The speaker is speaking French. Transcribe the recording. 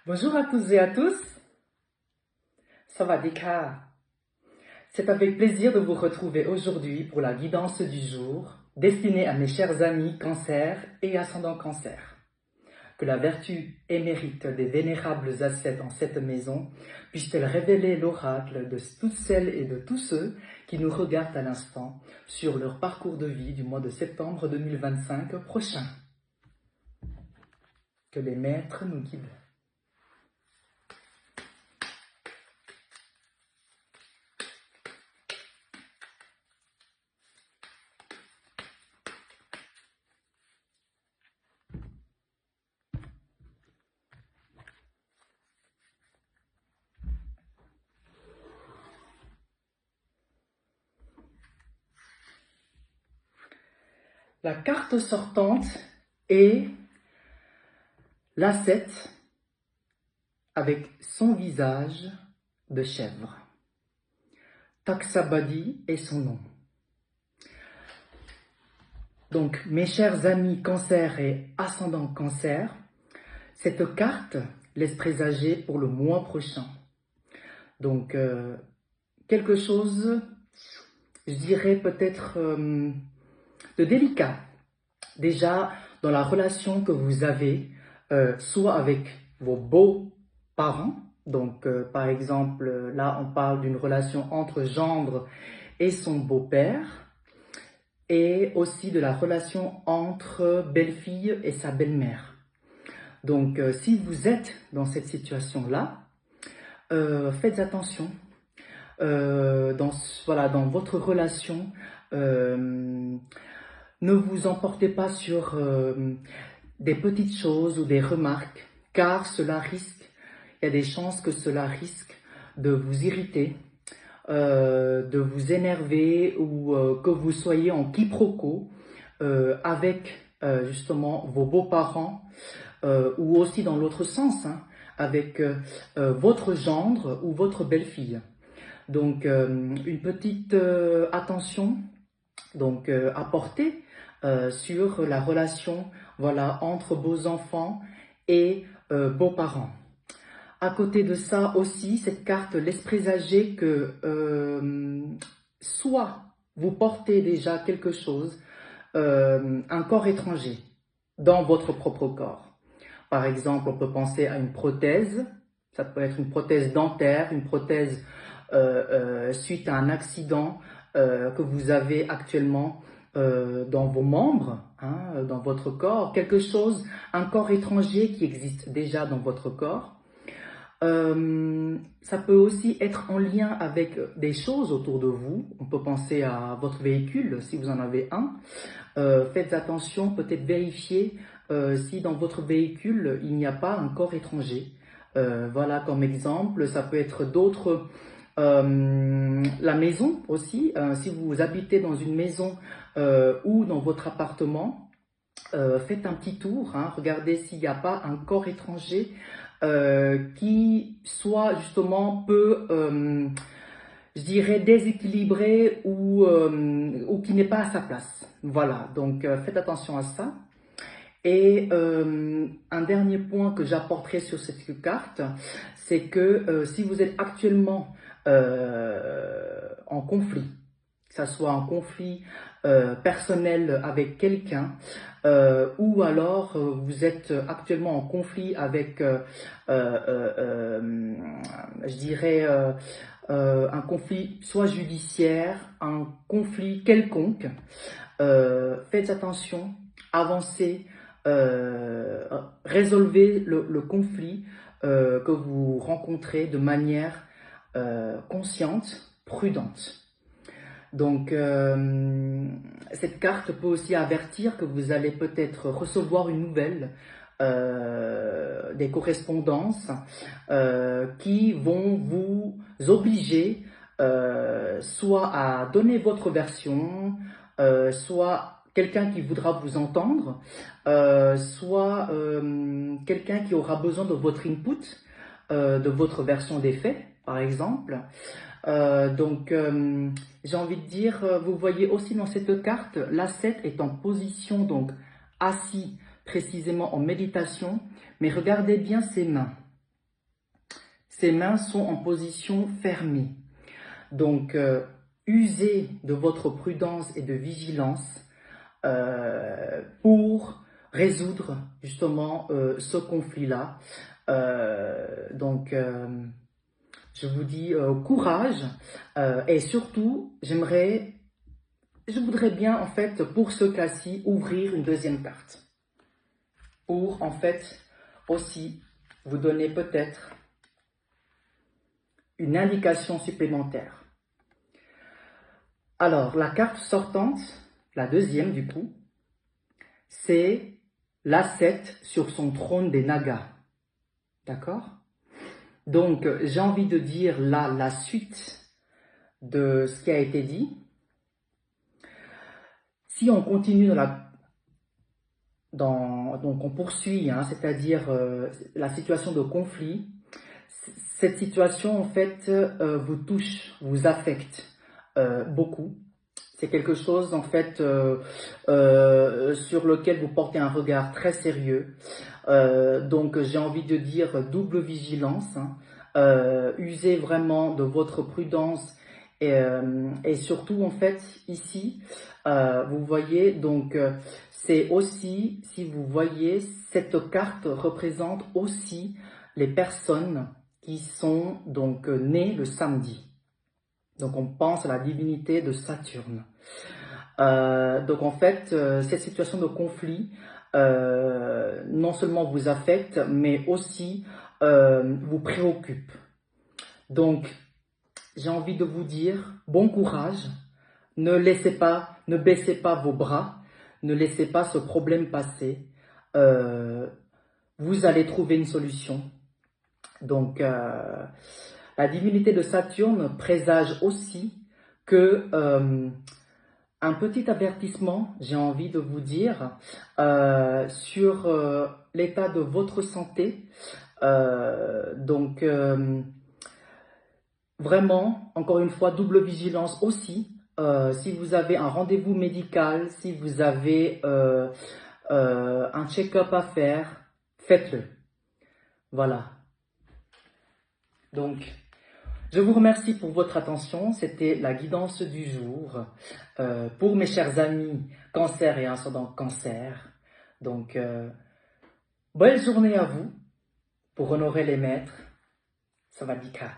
Bonjour à tous et à tous, Sawadika. C'est avec plaisir de vous retrouver aujourd'hui pour la guidance du jour destinée à mes chers amis Cancer et ascendant Cancer. Que la vertu et mérite des vénérables ascètes en cette maison puisse-t-elle révéler l'oracle de toutes celles et de tous ceux qui nous regardent à l'instant sur leur parcours de vie du mois de septembre 2025 prochain. Que les maîtres nous guident. La carte sortante est l'ascète avec son visage de chèvre. Taksabadi est son nom. Donc, mes chers amis Cancer et ascendant Cancer, cette carte laisse présager pour le mois prochain. Donc, quelque chose, je dirais peut-être de délicat. Déjà, dans la relation que vous avez, soit avec vos beaux-parents, donc par exemple, là on parle d'une relation entre gendre et son beau-père, et aussi de la relation entre belle-fille et sa belle-mère. Donc, si vous êtes dans cette situation-là, faites attention. Dans votre relation, ne vous emportez pas sur des petites choses ou des remarques, car cela risque, il y a des chances que cela risque de vous irriter, de vous énerver ou que vous soyez en quiproquo avec justement vos beaux-parents ou aussi dans l'autre sens, avec votre gendre ou votre belle-fille. Donc une petite attention donc à porter sur la relation entre beaux enfants et beaux-parents. À côté de ça aussi, cette carte laisse présager que soit vous portez déjà quelque chose, un corps étranger dans votre propre corps. Par exemple, on peut penser à une prothèse, ça peut être une prothèse dentaire, une prothèse suite à un accident que vous avez actuellement dans vos membres, dans votre corps, quelque chose, un corps étranger qui existe déjà dans votre corps. Ça peut aussi être en lien avec des choses autour de vous. On peut penser à votre véhicule, si vous en avez un. Faites attention, peut-être vérifiez si dans votre véhicule, il n'y a pas un corps étranger. Voilà, comme exemple, ça peut être d'autres... la maison aussi, si vous habitez dans une maison ou dans votre appartement, faites un petit tour, regardez s'il n'y a pas un corps étranger qui soit justement peu, je dirais, déséquilibré ou qui n'est pas à sa place. Voilà, donc faites attention à ça. Et un dernier point que j'apporterai sur cette carte, c'est que si vous êtes actuellement en conflit, que ce soit un conflit personnel avec quelqu'un, ou alors vous êtes actuellement en conflit avec, je dirais, un conflit soit judiciaire, un conflit quelconque, faites attention, avancez, résolvez le conflit que vous rencontrez de manière consciente, prudente. Donc, cette carte peut aussi avertir que vous allez peut-être recevoir une nouvelle, des correspondances qui vont vous obliger soit à donner votre version, soit quelqu'un qui voudra vous entendre, soit quelqu'un qui aura besoin de votre input, de votre version des faits, par exemple. Donc, j'ai envie de dire, vous voyez aussi dans cette carte, l'ascète est en position, donc assis précisément en méditation, mais regardez bien ses mains. ses mains sont en position fermée. Donc, usez de votre prudence et de vigilance pour résoudre justement ce conflit-là. Je vous dis courage et surtout, je voudrais bien en fait pour ce cas-ci ouvrir une deuxième carte pour en fait aussi vous donner peut-être une indication supplémentaire. Alors, la carte sortante, la deuxième du coup, c'est l'ascète sur son trône des Nagas. D'accord? Donc, j'ai envie de dire là la suite de ce qui a été dit. Si on continue donc on poursuit, hein, c'est-à-dire la situation de conflit, cette situation en fait vous touche, vous affecte beaucoup. C'est quelque chose en fait sur lequel vous portez un regard très sérieux. Donc j'ai envie de dire double vigilance. Hein. Usez vraiment de votre prudence et surtout en fait ici vous voyez donc c'est aussi, si vous voyez, cette carte représente aussi les personnes qui sont donc nées le samedi. Donc on pense à la divinité de Saturne. Donc en fait, cette situation de conflit non seulement vous affecte, mais aussi vous préoccupe. Donc j'ai envie de vous dire bon courage, ne baissez pas vos bras, ne laissez pas ce problème passer. Vous allez trouver une solution. Donc la divinité de Saturne présage aussi que un petit avertissement, j'ai envie de vous dire, sur l'état de votre santé. Vraiment, encore une fois, double vigilance aussi. Si vous avez un rendez-vous médical, si vous avez un check-up à faire, faites-le. Voilà. Donc, je vous remercie pour votre attention. C'était la guidance du jour pour mes chers amis cancer et ascendant cancer. Donc, bonne journée à vous pour honorer les maîtres. Sawadee ka.